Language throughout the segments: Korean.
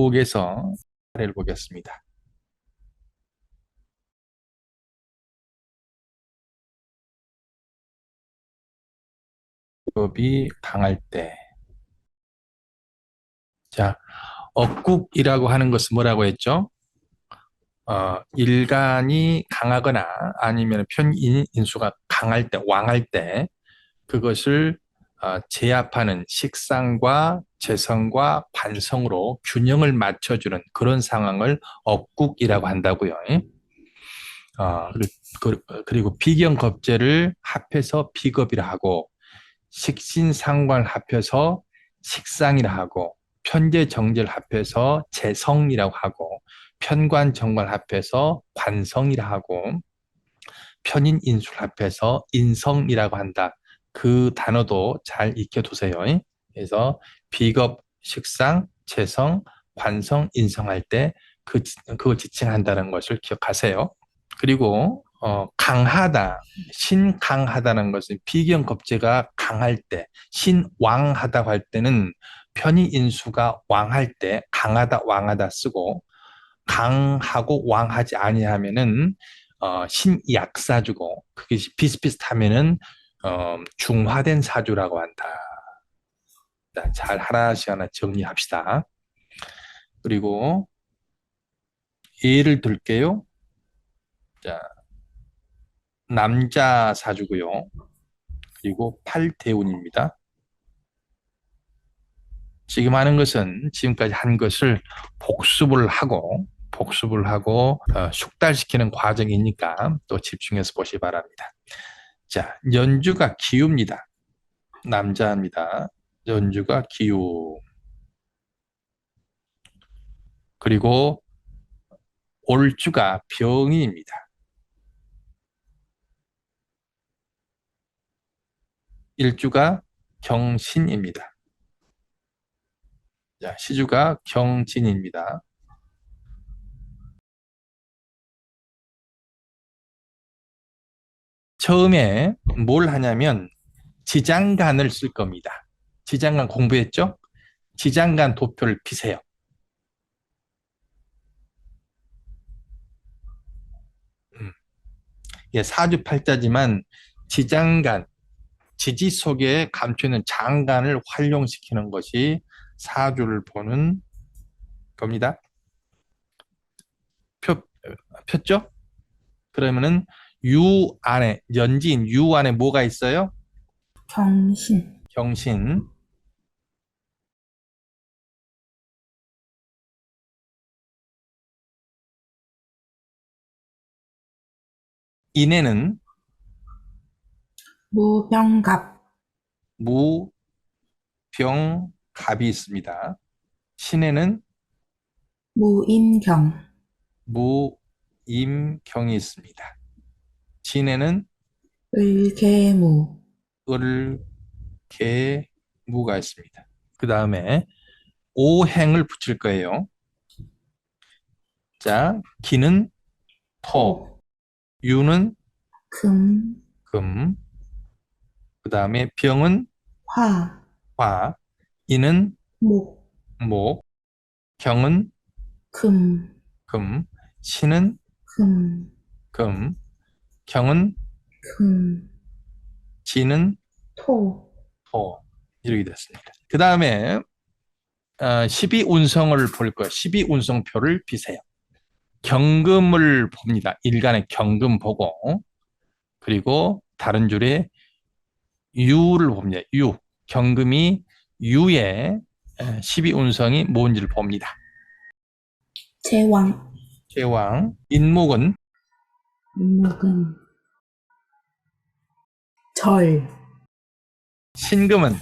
억국에서 사례를 보겠습니다. 직업이 강할 때. 자, 억국이라고 하는 것은 뭐라고 했죠? 일간이 강하거나 아니면 편인수가 강할 때, 왕할 때 그것을 제압하는 식상과 재성과 관성으로 균형을 맞춰주는 그런 상황을 억국이라고 한다고요. 그리고 비경겁제를 합해서 비겁이라 하고 식신상관을 합해서 식상이라 하고 편재정제를 합해서 재성이라고 하고 편관정관을 합해서 관성이라 하고 편인인수를 합해서 인성이라고 한다. 그 단어도 잘 익혀두세요. 그래서 비겁, 식상, 재성, 관성, 인성할 때 그걸 지칭한다는 것을 기억하세요. 그리고 강하다, 신강하다는 것은 비경겁제가 강할 때, 신왕하다고 할 때는 편의인수가 왕할 때 강하다, 왕하다 쓰고 강하고 왕하지 아니하면은 신약사주고 그게 비슷비슷하면은 중화된 사주라고 한다. 잘 하나씩 하나 정리합시다. 그리고 예를 들게요. 자, 남자 사주고요. 그리고 팔대운입니다. 지금 하는 것은 지금까지 한 것을 복습을 하고 숙달시키는 과정이니까 또 집중해서 보시기 바랍니다. 자, 연주가 기우입니다. 남자입니다. 연주가 기우. 그리고 올주가 병인입니다. 일주가 경신입니다. 자, 시주가 경진입니다. 처음에 뭘 하냐면 지장간을 쓸 겁니다. 지장간 공부했죠? 지장간 도표를 피세요. 예, 사주팔자지만 지장간, 지지 속에 감춰있는 장간을 활용시키는 것이 사주를 보는 겁니다. 폈죠? 그러면은 유 안에, 연지인 유 안에 뭐가 있어요? 경신. 경신. 인에는 무병갑. 무, 병, 갑이 있습니다. 신에는 무임경. 무, 임, 경이 있습니다. 진에는 을계무. 을, 개, 무가 있습니다. 그 다음에 오행을 붙일 거예요. 자, 기는 토, 유는 금. 금, 그 다음에 병은 화. 화, 인은 목. 목, 경은 금. 금, 신은 금. 금, 경은 금. 진은 토. 토. 이렇게 됐습니다. 그 다음에 12운성을 볼 거예요. 12운성표를 비세요. 경금을 봅니다. 일간의 경금 보고 그리고 다른 줄에 유를 봅니다. 유. 경금이 유의 12운성이 뭔지를 봅니다. 제왕. 제왕. 인목은 인목은 절. 신금은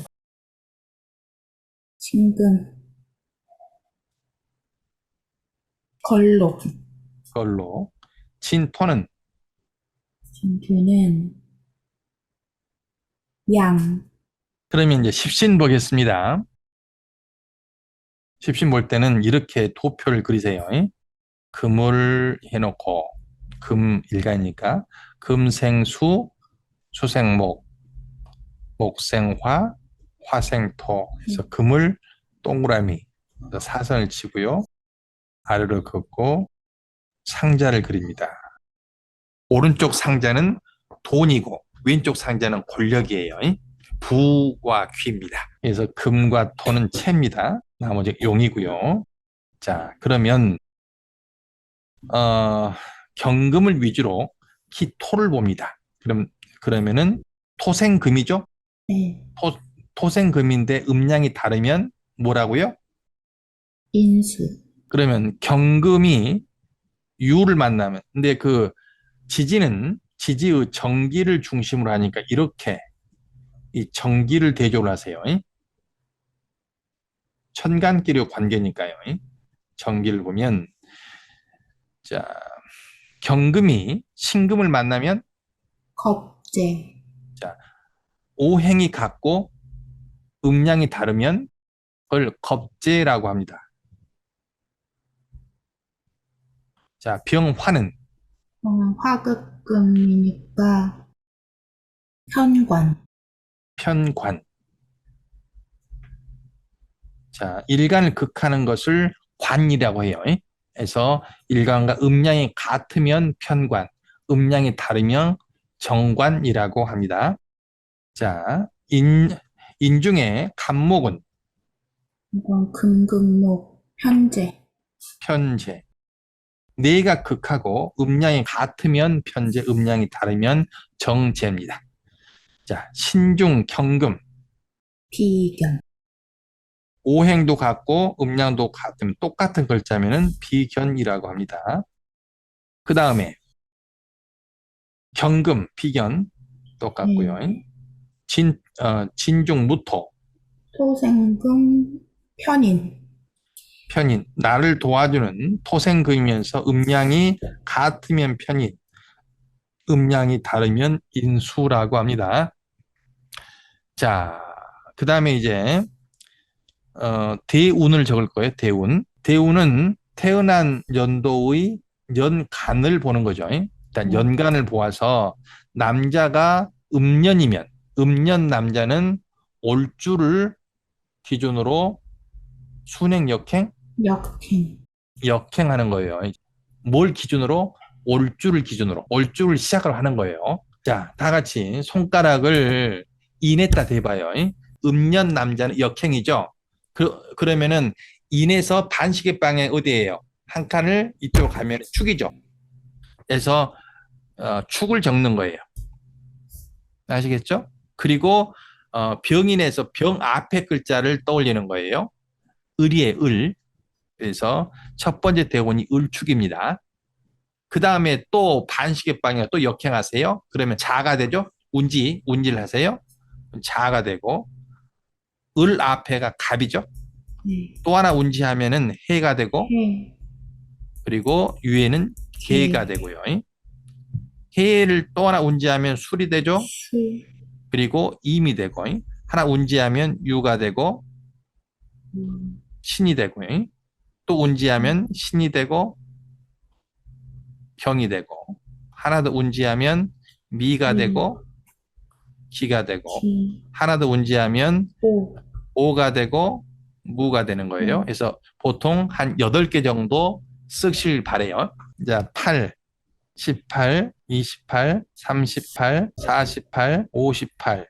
신금. 걸록. 걸로. 진토는 진토는 양. 그러면 이제 십신 보겠습니다. 십신 볼 때는 이렇게 도표를 그리세요. 금을 해놓고 금 일간이니까 금생수, 수생목, 목생화, 화생토 해서 금을 동그라미 사선을 치고요. 아래로 긋고 상자를 그립니다. 오른쪽 상자는 돈이고 왼쪽 상자는 권력이에요. 부와 귀입니다. 그래서 금과 토는 채입니다. 나머지 용이고요. 자, 그러면 경금을 위주로 기토를 봅니다. 그러면은 토생금이죠? 네. 토생금인데 음량이 다르면 뭐라고요? 인수. 그러면 경금이 유를 만나면, 근데 그 지지의 정기를 중심으로 하니까 이렇게 이 정기를 대조를 하세요. 천간기력 관계니까요. 정기를 보면, 자, 경금이 신금을 만나면, 겁재. 자, 오행이 같고 음량이 다르면 그걸 겁재라고 합니다. 자, 병화는 화극금이니까 현관. 편관. 자, 일간을 극하는 것을 관이라고 해요. 그래서 일간과 음량이 같으면 편관, 음량이 다르면 정관이라고 합니다. 자, 인중의 간목은 이건 금금목 편재. 편재. 뇌가 극하고 음량이 같으면 편재, 음량이 다르면 정재입니다. 자, 신중, 경금. 비견. 오행도 같고 음량도 같으면 똑같은 글자면은 비견이라고 합니다. 그 다음에 경금, 비견 똑같고요. 진중, 무토, 토생금 편인. 편인. 나를 도와주는 토생금이면서 음량이 같으면 편인, 음량이 다르면 인수라고 합니다. 자, 그 다음에 이제 대운을 적을 거예요. 대운. 대운은 태어난 연도의 연간을 보는 거죠. 일단 연간을 보아서 남자가 음년이면 음년 남자는 올주를 기준으로 순행 역행 역행. 역행하는 거예요. 뭘 기준으로? 올주를 시작을 하는 거예요. 자, 다 같이 손가락을 인에다 대봐요. 음년 남자는 역행이죠. 그러면은 인에서 반시계 방향 어디예요? 한 칸을 이쪽으로 가면 축이죠. 그래서 축을 적는 거예요. 아시겠죠? 그리고 병인에서 병 앞에 글자를 떠올리는 거예요. 을이에요, 을. 그래서 첫 번째 대원이 을축입니다. 그 다음에 또 반시계 방향 또 역행하세요. 그러면 자가 되죠? 운지를 하세요. 자가 되고 을 앞에가 갑이죠. 네. 또 하나 운지하면은 해가 되고 해. 그리고 위에는 개가 되고요. 해를 또 하나 운지하면 술이 되죠. 술. 그리고 임이 되고 하나 운지하면 유가 되고 신이 되고요. 또 운지하면 신이 되고 경이 되고 하나 더 운지하면 미가 되고 기가 되고 기. 하나 더 운지하면 오. 오가 되고 무가 되는 거예요. 그래서 보통 한 8개 정도 쓰실 바래요. 자, 8, 18, 28, 38, 48, 58,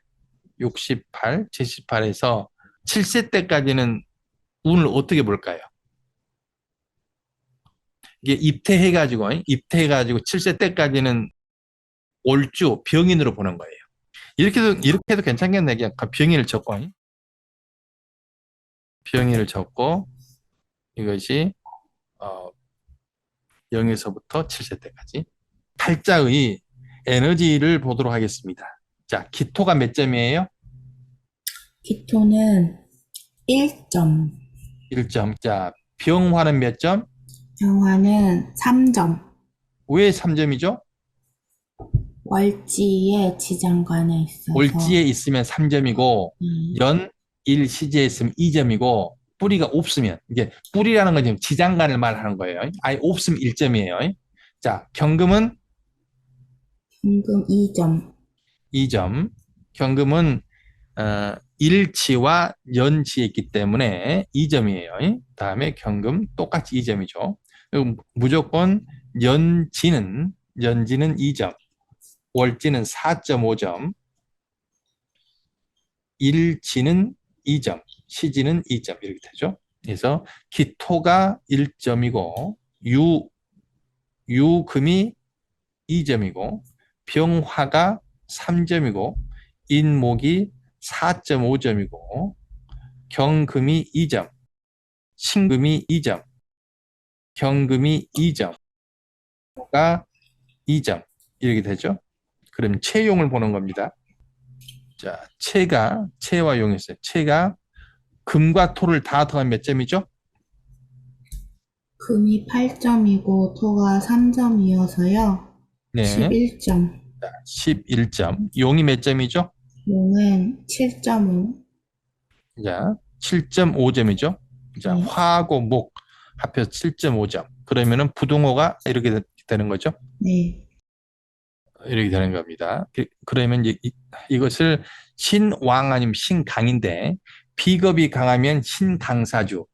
68, 78에서 7세 때까지는 운을 어떻게 볼까요? 이게 입퇴해가지고 7세 때까지는 올주, 병인으로 보는 거예요. 이렇게 해도 괜찮겠네. 그냥 병인을 적고, 병인을 적고, 이것이, 0에서부터 7세 때까지. 팔자의 에너지를 보도록 하겠습니다. 자, 기토가 몇 점이에요? 기토는 1점. 1점. 자, 병화는 몇 점? 영화는 3점. 왜 3점이죠? 월지에 지장간에 있어서. 월지에 있으면 3점이고, 연, 일, 시지에 있으면 2점이고, 뿌리가 없으면, 이게 뿌리라는 건 지금 지장간을 말하는 거예요. 아예 없으면 1점이에요. 자, 경금은 임금 2점. 2점. 경금은 일치와 연치에 있기 때문에 2점이에요. 다음에 경금 똑같이 2점이죠. 무조건 연지는 2점, 월지는 4.5점, 일지는 2점, 시지는 2점 이렇게 되죠. 그래서 기토가 1점이고 유금이 2점이고 병화가 3점이고 인목이 4.5점이고 경금이 2점, 신금이 2점, 경금이 2점가 2점 이렇게 되죠. 그럼 채용을 보는 겁니다. 자, 채와 용이 있어요. 채가 금과 토를 다 더하면 몇 점이죠? 금이 8점이고 토가 3점이어서요. 네, 11점. 11점. 용이 몇 점이죠? 용은 7.5. 자, 7.5점이죠. 자, 네. 화하고 목 합해서 7.5점. 그러면은 부동호가 이렇게 되는 거죠. 네. 이렇게 되는 겁니다. 그러면 이것을 신왕 아니면 신강인데 비겁이 강하면 신강사주,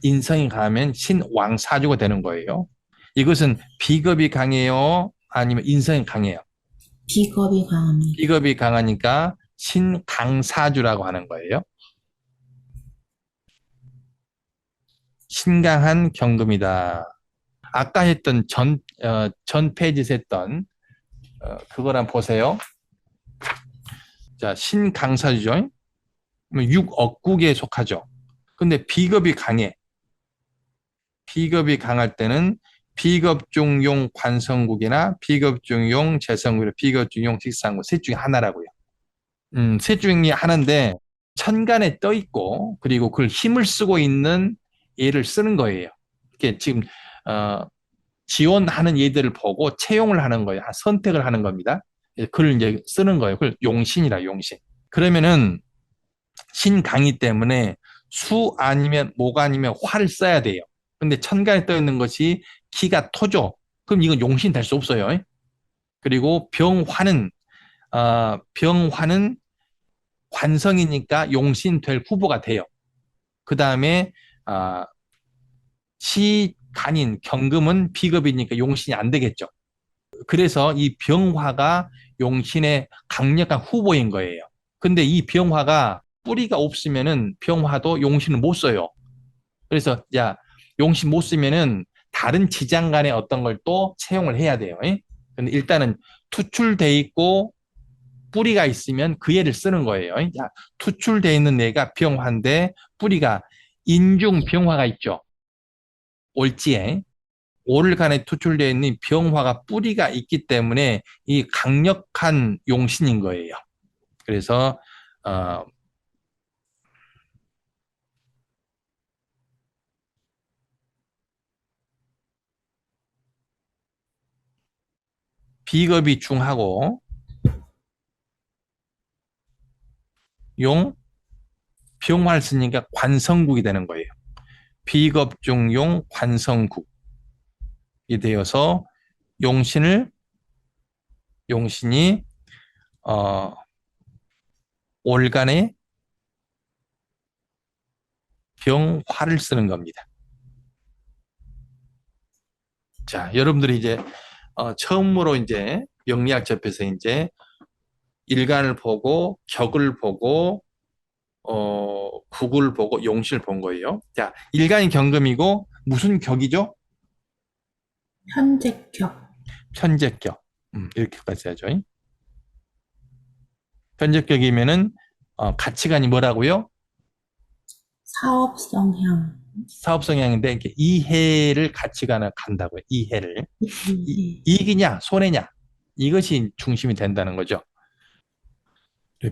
인성이 강하면 신왕사주가 되는 거예요. 이것은 비겁이 강해요? 아니면 인성이 강해요? 비겁이 강합니다. 비겁이 강하니까 신강사주라고 하는 거예요. 신강한 경금이다. 아까 했던 전 페이지에서 했던 그거랑 보세요. 자, 신강사주죠. 6억국에 속하죠. 근데 비겁이 강해. 비겁이 강할 때는 비겁중용 관성국이나 비겁중용 재성국, 비겁중용 직상국 셋 중에 하나라고요. 셋 중에 하나인데 천간에 떠 있고 그리고 그걸 힘을 쓰고 있는 얘를 쓰는 거예요. 이게 지금 지원하는 얘들을 보고 채용을 하는 거예요. 선택을 하는 겁니다. 그걸 이제 쓰는 거예요. 그걸 용신이라 용신. 그러면은 신강이 때문에 수 아니면 목 아니면 화를 써야 돼요. 근데 천간에 떠 있는 것이 기가 토죠. 그럼 이건 용신 될 수 없어요. 그리고 병화는 관성이니까 용신 될 후보가 돼요. 그 다음에 시간인 경금은 비겁이니까 용신이 안 되겠죠. 그래서 이 병화가 용신의 강력한 후보인 거예요. 근데 이 병화가 뿌리가 없으면은 병화도 용신을 못 써요. 그래서 야 용신 못 쓰면은 다른 지장간에 어떤 걸 또 채용을 해야 돼요. 근데 일단은 투출돼 있고 뿌리가 있으면 그 애를 쓰는 거예요. 야, 투출돼 있는 애가 병화인데 뿌리가 인중 병화가 있죠. 올지에 올간에 투출되어 있는 병화가 뿌리가 있기 때문에 이 강력한 용신인 거예요. 그래서 비겁이 중하고 용 병화를 쓰니까 관성국이 되는 거예요. 비겁 중용 관성국이 되어서 용신이 올간에 병화를 쓰는 겁니다. 자, 여러분들이 이제 처음으로 이제 영리학 접해서 이제 일간을 보고 격을 보고 국을 보고 용신을 본 거예요. 자, 일간이 경금이고 무슨 격이죠? 현재격. 편제격. 이렇게까지 하죠. 편제격이면은 가치관이 뭐라고요? 사업 성향. 사업 성향인데 이렇게 이해를 가치관을 간다고요. 이해를. 네. 이익이냐 손해냐 이것이 중심이 된다는 거죠.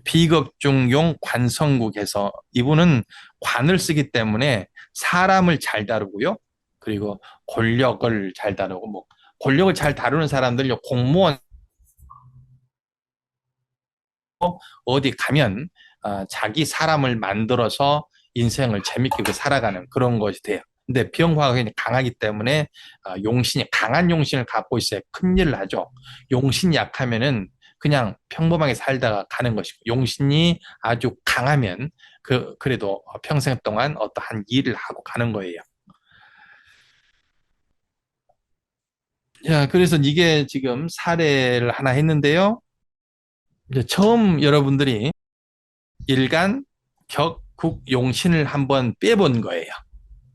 비겁중용 관성국에서 이분은 관을 쓰기 때문에 사람을 잘 다루고요. 그리고 권력을 잘 다루고 뭐 권력을 잘 다루는 사람들 공무원 어디 가면 자기 사람을 만들어서 인생을 재밌게 살아가는 그런 것이 돼요. 근데 병화가 굉장히 강하기 때문에 강한 용신을 갖고 있어야 큰일을 하죠. 용신이 약하면은 그냥 평범하게 살다가 가는 것이고 용신이 아주 강하면 그래도 평생 동안 어떠한 일을 하고 가는 거예요. 자, 그래서 이게 지금 사례를 하나 했는데요. 이제 처음 여러분들이 일간, 격, 국, 용신을 한번 빼본 거예요.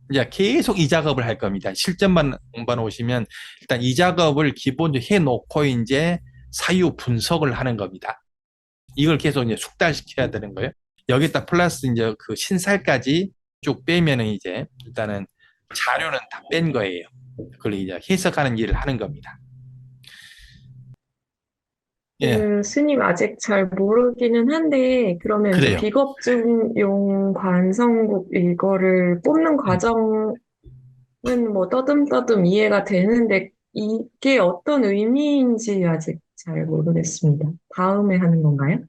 이제 계속 이 작업을 할 겁니다. 실전만 오시면 일단 이 작업을 기본적으로 해놓고 이제 사유 분석을 하는 겁니다. 이걸 계속 이제 숙달시켜야 되는 거예요. 여기다 플러스 이제 그 신살까지 쭉 빼면은 이제 일단은 자료는 다 뺀 거예요. 그걸 이제 해석하는 일을 하는 겁니다. 예, 스님 아직 잘 모르기는 한데, 그러면 이제 그래요. 비겁증용 관성국 이거를 뽑는 음. 과정은 뭐 떠듬떠듬 이해가 되는데, 이게 어떤 의미인지 아직 잘 모르겠습니다. 다음에 하는 건가요?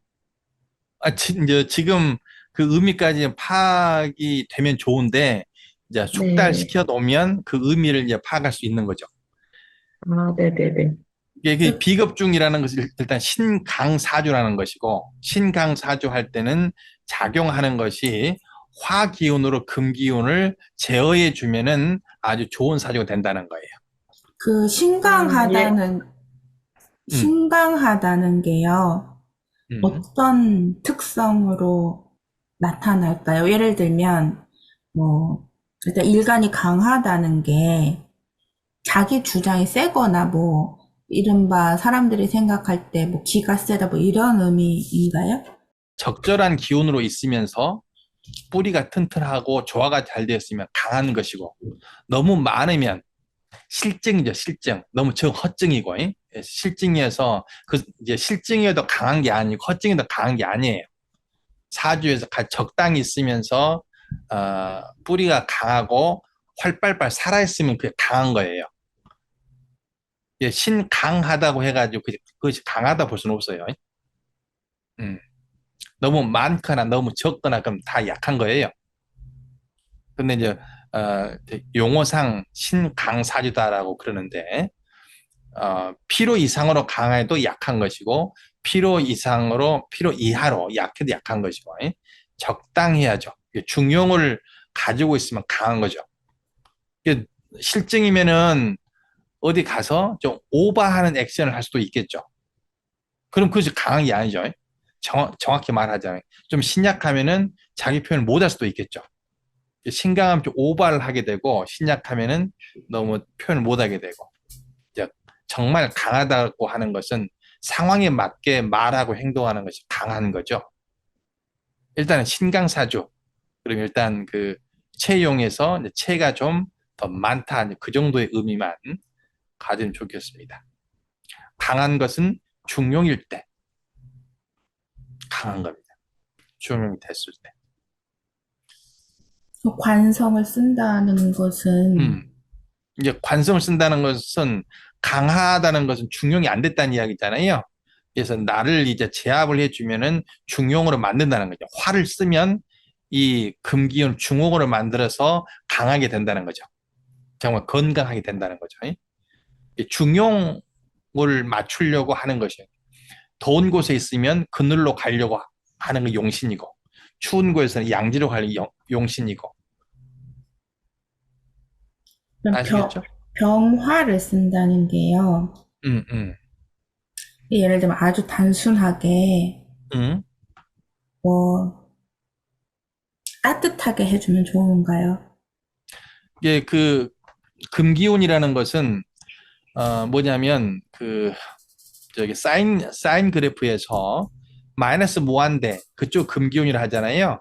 이제 지금 그 의미까지 파악이 되면 좋은데, 이제 네. 숙달시켜 놓으면 그 의미를 이제 파악할 수 있는 거죠. 아, 네네네. 이게 비겁중이라는 것은 일단 신강사주라는 것이고, 신강사주 할 때는 작용하는 것이 화기운으로 금기운을 제어해 주면은 아주 좋은 사주가 된다는 거예요. 그 예. 음, 신강하다는 게요. 음. 어떤 특성으로 나타날까요? 예를 들면, 뭐, 일단 일간이 강하다는 게 자기 주장이 세거나 뭐, 이른바 사람들이 생각할 때 뭐 기가 세다 뭐 이런 의미인가요? 적절한 기운으로 있으면서 뿌리가 튼튼하고 조화가 잘 되었으면 강한 것이고, 너무 많으면 실증이죠, 실증. 너무 허증이고, 실증이어서 그 이제 실증이어도 강한 게 아니고 허증이 더 강한 게 아니에요. 사주에서 적당히 있으면서 뿌리가 강하고 활발발 살아있으면 그게 강한 거예요. 신강하다고 해가지고 그것이 강하다 볼 수는 없어요. 음. 너무 많거나 너무 적거나 그럼 다 약한 거예요. 근데 이제 용어상 신강사주다라고 그러는데 필요 이상으로 강해도 약한 것이고 필요 이하로 약해도 약한 것이고 적당해야죠. 중용을 가지고 있으면 강한 거죠. 실증이면은 어디 가서 좀 오버하는 액션을 할 수도 있겠죠. 그럼 그것이 강한 게 아니죠. 정확히 말하자면 좀 신약하면은 자기 표현을 못 할 수도 있겠죠. 신강하면 좀 오버를 하게 되고 신약하면은 너무 표현을 못 하게 되고 이제 정말 강하다고 하는 것은 상황에 맞게 말하고 행동하는 것이 강한 거죠. 일단은 신강사주. 그럼 일단 그 체용에서 체가 좀 더 많다. 그 정도의 의미만 가지면 좋겠습니다. 강한 것은 중용일 때 강한 겁니다. 중용이 됐을 때. 관성을 쓴다는 것은 이제 관성을 쓴다는 것은 강하다는 것은 중용이 안 됐다는 이야기잖아요. 그래서 나를 이제 제압을 해주면은 중용으로 만든다는 거죠. 화를 쓰면 이 금기운 중용으로 만들어서 강하게 된다는 거죠. 정말 건강하게 된다는 거죠. 중용을 맞추려고 하는 것이에요. 더운 곳에 있으면 그늘로 가려고 하는 건 용신이고, 추운 곳에서는 양지로 가려고 용신이고. 그럼 아시겠죠? 병화를 쓴다는 게요. 음, 음, 예를 들면 아주 단순하게 음. 뭐 따뜻하게 해주면 좋은가요? 이게 그 금기운이라는 것은 뭐냐면 그 저기 사인 그래프에서 마이너스 무한대 그쪽 금기운이라 하잖아요.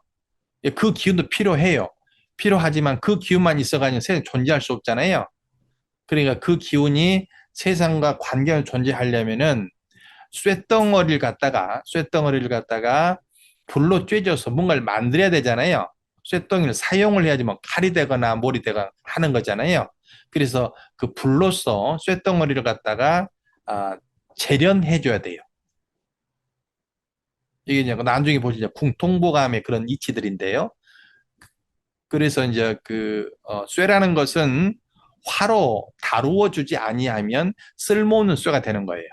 그 기운도 필요해요. 필요하지만 그 기운만 있어가지고 세상에 존재할 수 없잖아요. 그러니까 그 기운이 세상과 관계를 존재하려면은 쇳덩어리를 갖다가 불로 쬐져서 뭔가를 만들어야 되잖아요. 쇳덩이를 사용을 해야지 뭐 칼이 되거나 몰이 되거나 하는 거잖아요. 그래서 그 불로서 쇳덩어리를 갖다가 재련해 줘야 돼요. 이게 이제 나중에 보시죠. 궁통보감의 그런 이치들인데요. 그래서 이제 쇠라는 것은 화로 다루어 주지 아니하면 쓸모없는 쇠가 되는 거예요.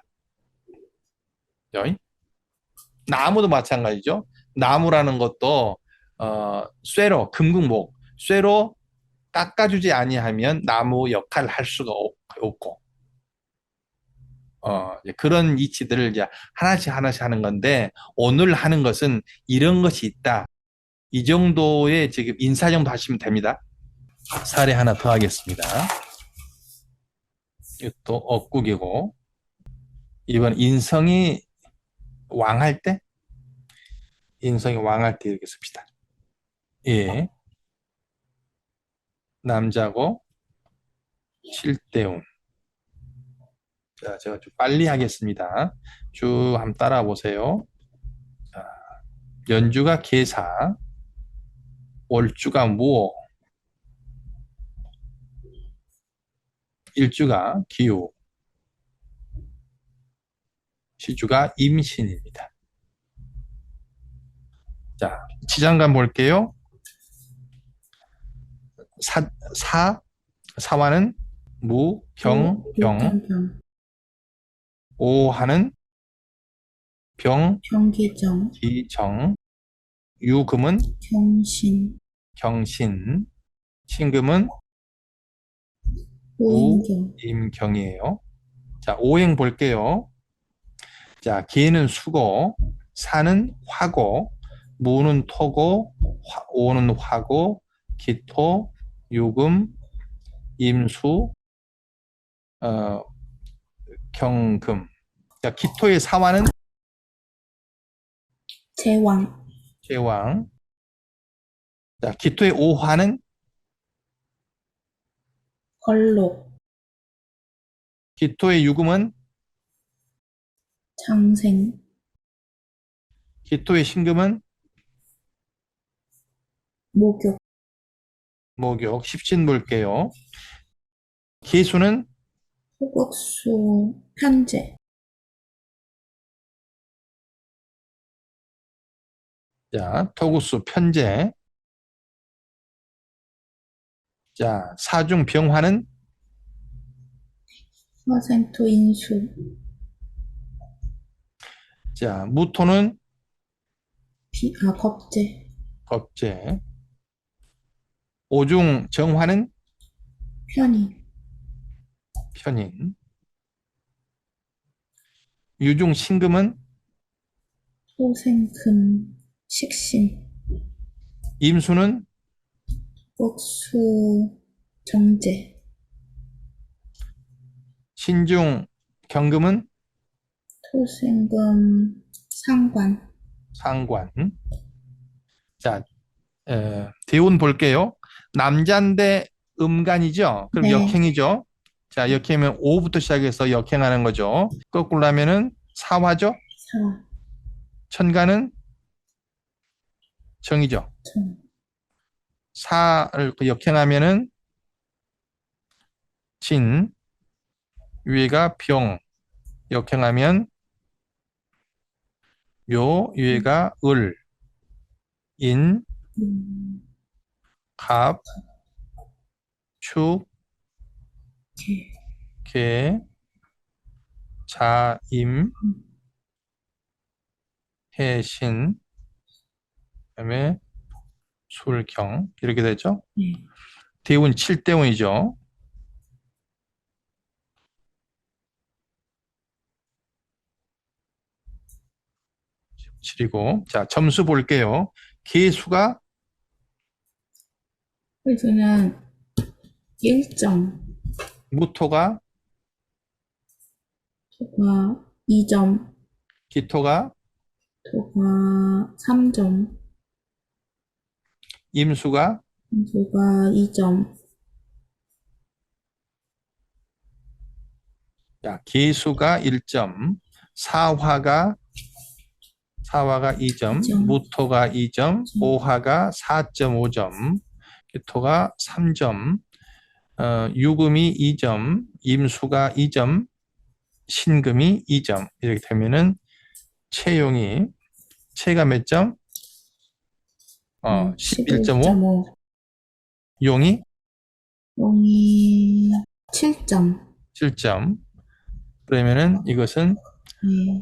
나무도 마찬가지죠. 나무라는 것도 쇠로 금국목 쇠로 깎아주지 아니하면 나무 역할을 할 수가 없고 이제 그런 이치들을 이제 하나씩 하나씩 하는 건데, 오늘 하는 것은 이런 것이 있다. 이 정도의 지금 인사 정도 하시면 됩니다. 사례 하나 더 하겠습니다. 이것도 억국이고, 이번 왕할 때? 인성이 왕할 때 이렇게 씁시다. 예. 남자고, 칠대운. 자, 제가 좀 빨리 하겠습니다. 쭉 한번 따라 보세요. 자, 연주가 계사, 월주가 무오, 일주가 기우, 시주가 임신입니다. 자, 지장간 볼게요. 사화는 무, 경, 병, 병, 오하는 병, 병기정, 기정, 유금은 경신, 경신, 신금은 오인경, 임경이에요. 자, 오행 볼게요. 자, 기는 수고, 사는 화고, 무는 토고, 오는 화고, 기토, 유금, 임수, 경금. 자, 기토의 사화는 제왕, 제왕. 자, 기토의 오화는 걸록, 기토의 유금은 장생, 기토의 신금은 목욕, 목욕. 십신 볼게요. 기수는 호국수, 편제, 자, 토구수 편제. 자, 사중 병화는 화생토, 인수, 자, 무토는 겁제, 겁제. 오중 정화는 편인, 편인. 유중 신금은 소생금, 식신, 임수는 복수, 정제, 신중 경금은 토생금, 상관, 상관. 자, 대운 볼게요. 남자인데 음간이죠. 그럼 네. 역행이죠. 자, 역행이면 오부터 시작해서 역행하는 거죠. 거꾸로 하면은 사화죠. 사, 천간은 정이죠. 정, 사를 역행하면은 진, 위에가 병, 역행하면 묘, 위에가 을, 인, 음, 갑, 축, 개, 개, 자, 임, 해신, 그다음에 술경 이렇게 되죠. 네. 대운 7대운이죠. 칠이고 자, 점수 볼게요. 개수가 그래서는 1점, 무토가, 토가 2점, 기토가, 토가 3점, 임수가, 토가 2점, 자, 개수가 1점, 사화가 2점, 2점. 무토가 2점, 오화가 4.5점, 기토가 3점, 유금이 2점, 임수가 2점, 신금이 2점. 이렇게 되면은 체가 몇 점? 11.5. 11.5, 용이 용이 7점, 7점. 그러면은 이것은 네.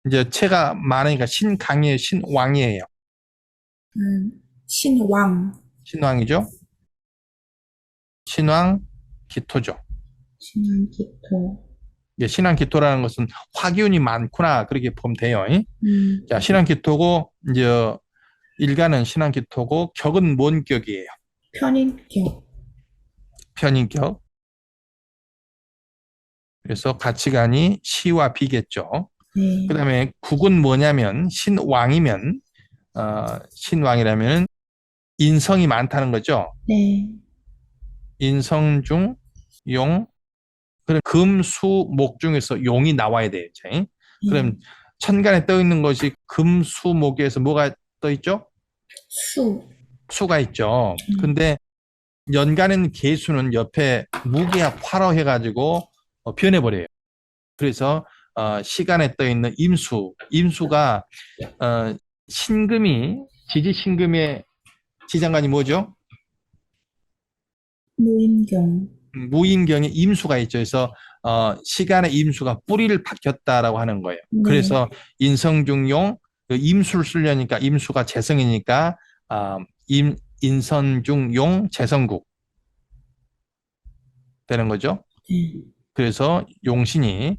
이제 체가 많으니까 신강이에요, 신왕이에요. 신왕, 신왕이죠. 신왕 기토죠. 신앙기토. 이제 신앙기토라는 것은 화기운이 많구나 그렇게 보면 돼요. 자, 신앙기토고 이제 일간은 신앙기토고 격은 뭔 격이에요? 편인격. 편인격. 그래서 가치관이 시와 비겠죠. 네. 그다음에 국은 뭐냐면 신왕이면 신왕이라면 인성이 많다는 거죠. 네. 인성 중 용. 그럼 금수목 중에서 용이 나와야 돼요. 이제. 그럼 천간에 떠 있는 것이 금수목에서 뭐가 떠 있죠? 수. 수가 있죠. 근데 연간은 개수는 옆에 무게합 화로 해가지고 변해버려요. 그래서 시간에 떠 있는 임수가 신금이 지지신금의 지장간이 뭐죠? 무인경. 무인경에 임수가 있죠. 그래서 시간의 임수가 뿌리를 박혔다라고 하는 거예요. 네. 그래서 인성중용 그 임수를 쓰려니까 임수가 재성이니까 인선중용 재성국 되는 거죠. 네. 그래서 용신이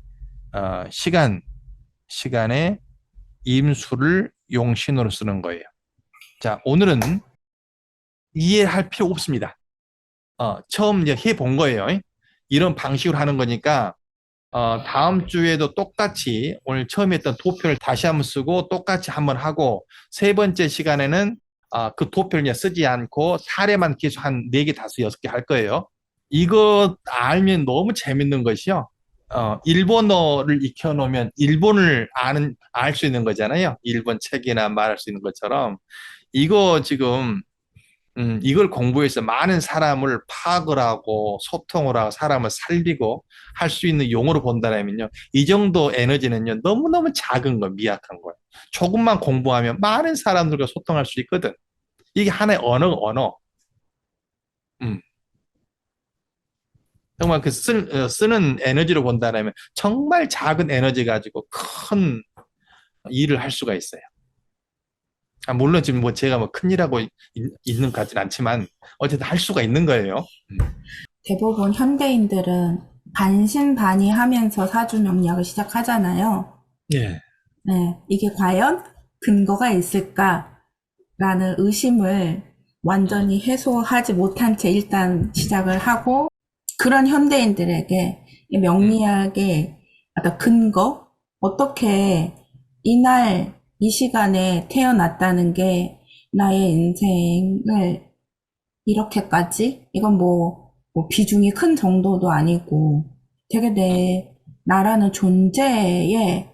시간의 임수를 용신으로 쓰는 거예요. 자, 오늘은 이해할 필요 없습니다. 처음 이제 해본 거예요. 이런 방식으로 하는 거니까 다음 주에도 똑같이 오늘 처음 했던 도표를 다시 한번 쓰고 똑같이 한번 하고 세 번째 시간에는 그 도표를 이제 쓰지 않고 사례만 계속 한 4개, 5, 6개 할 거예요. 이거 알면 너무 재밌는 것이요. 일본어를 익혀놓으면 일본을 알 수 있는 거잖아요. 일본 책이나 말할 수 있는 것처럼. 이거 지금 이걸 공부해서 많은 사람을 파악을 하고 소통을 하고 사람을 살리고 할 수 있는 용어로 본다면요. 이 정도 에너지는요. 너무너무 작은 거, 미약한 거예요. 조금만 공부하면 많은 사람들과 소통할 수 있거든. 이게 하나의 언어. 정말 그 쓰는 에너지로 본다면 정말 작은 에너지 가지고 큰 일을 할 수가 있어요. 물론 지금 뭐 제가 뭐 큰일하고 있는 것 같진 않지만 어쨌든 할 수가 있는 거예요. 대부분 현대인들은 반신반의하면서 사주명리학을 시작하잖아요. 예. 네, 이게 과연 근거가 있을까라는 의심을 완전히 해소하지 못한 채 일단 시작을 하고, 그런 현대인들에게 이 명리학의 어떤 근거, 어떻게 이날 이 시간에 태어났다는 게 나의 인생을 이렇게까지, 이건 뭐 비중이 큰 정도도 아니고 되게 나라는 존재의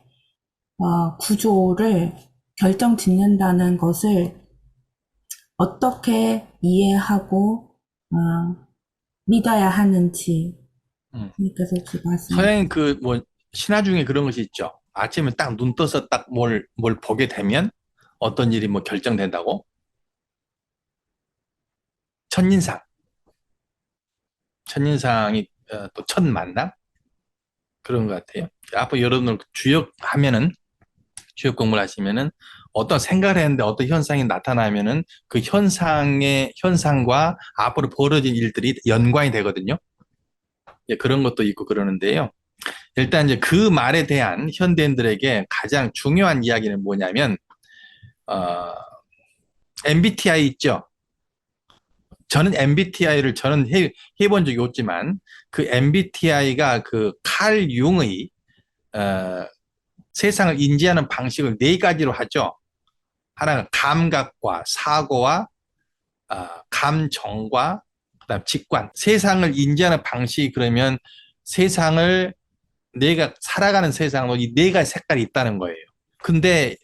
구조를 결정짓는다는 것을 어떻게 이해하고 믿어야 하는지. 그래서 그 말씀. 서양 뭐 신화 중에 그런 것이 있죠. 아침에 딱 눈 떠서 딱 뭘 보게 되면 어떤 일이 뭐 결정된다고. 첫인상이 또 첫 만남 그런 것 같아요. 앞으로 여러분들 주역 공부를 하시면은 어떤 생각을 했는데 어떤 현상이 나타나면은 그 현상과 앞으로 벌어진 일들이 연관이 되거든요. 그런 것도 있고 그러는데요. 일단 이제 그 말에 대한 현대인들에게 가장 중요한 이야기는 뭐냐면 MBTI 있죠. 저는 MBTI를 해본 적이 없지만 그 MBTI가 그 칼 융의 세상을 인지하는 방식을 4가지로 하죠. 하나는 감각과 사고와 감정과 그다음 직관. 세상을 인지하는 방식이 그러면 세상을 내가 살아가는 세상으로 이 4가지 색깔이 있다는 거예요. 근데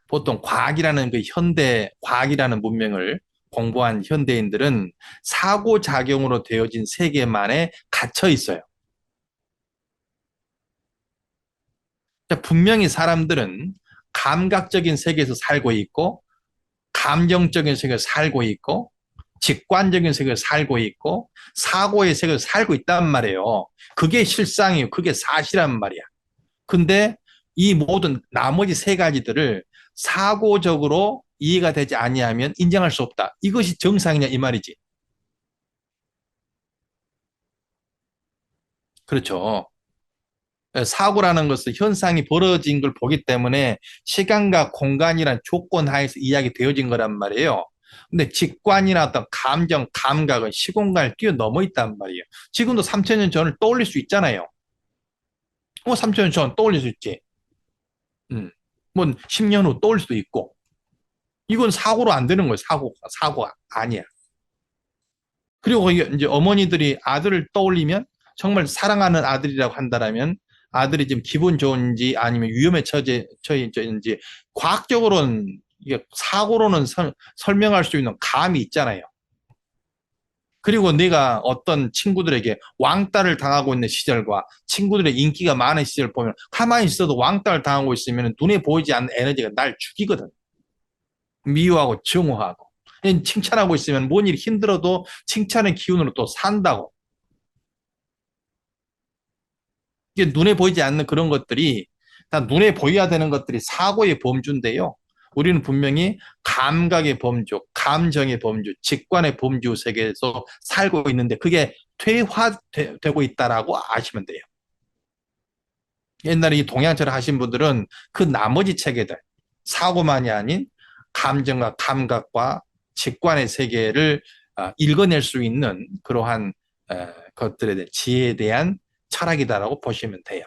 보통 과학이라는 그 현대 과학이라는 문명을 공부한 현대인들은 사고작용으로 되어진 세계만에 갇혀 있어요. 분명히 사람들은 감각적인 세계에서 살고 있고 감정적인 세계에서 살고 있고 직관적인 세계에서 살고 있고 사고의 세계에서 살고 있단 말이에요. 그게 실상이에요. 그게 사실란 말이야. 근데 이 모든 나머지 3가지들을 사고적으로 이해가 되지 아니하면 인정할 수 없다. 이것이 정상이냐 이 말이지. 그렇죠. 사고라는 것은 현상이 벌어진 걸 보기 때문에 시간과 공간이란 조건 하에서 이야기 되어진 거란 말이에요. 근데 직관이나 어떤 감정, 감각은 시공간을 뛰어넘어 있단 말이에요. 지금도 3,000년 전을 떠올릴 수 있잖아요. 3,000년 전 떠올릴 수 있지. 뭐 10년 후 떠올릴 수도 있고. 이건 사고로 안 되는 거예요. 사고가 아니야. 그리고 이제 어머니들이 아들을 떠올리면 정말 사랑하는 아들이라고 한다라면 아들이 지금 기분 좋은지 아니면 위험에 처해있는지 과학적으로는 이게 사고로는 설명할 수 있는 감이 있잖아요. 그리고 내가 어떤 친구들에게 왕따를 당하고 있는 시절과 친구들의 인기가 많은 시절을 보면 가만히 있어도 왕따를 당하고 있으면 눈에 보이지 않는 에너지가 날 죽이거든. 미워하고 증오하고. 칭찬하고 있으면 뭔 일이 힘들어도 칭찬의 기운으로 또 산다고. 이게 눈에 보이지 않는 그런 것들이 다 눈에 보여야 되는 것들이 사고의 범주인데요. 우리는 분명히 감각의 범주, 감정의 범주, 직관의 범주 세계에서 살고 있는데 그게 퇴화되고 있다라고 아시면 돼요. 옛날에 이 동양철을 하신 분들은 그 나머지 체계들, 사고만이 아닌 감정과 감각과 직관의 세계를 읽어낼 수 있는 그러한 것들에 대한 지혜에 대한 철학이다라고 보시면 돼요.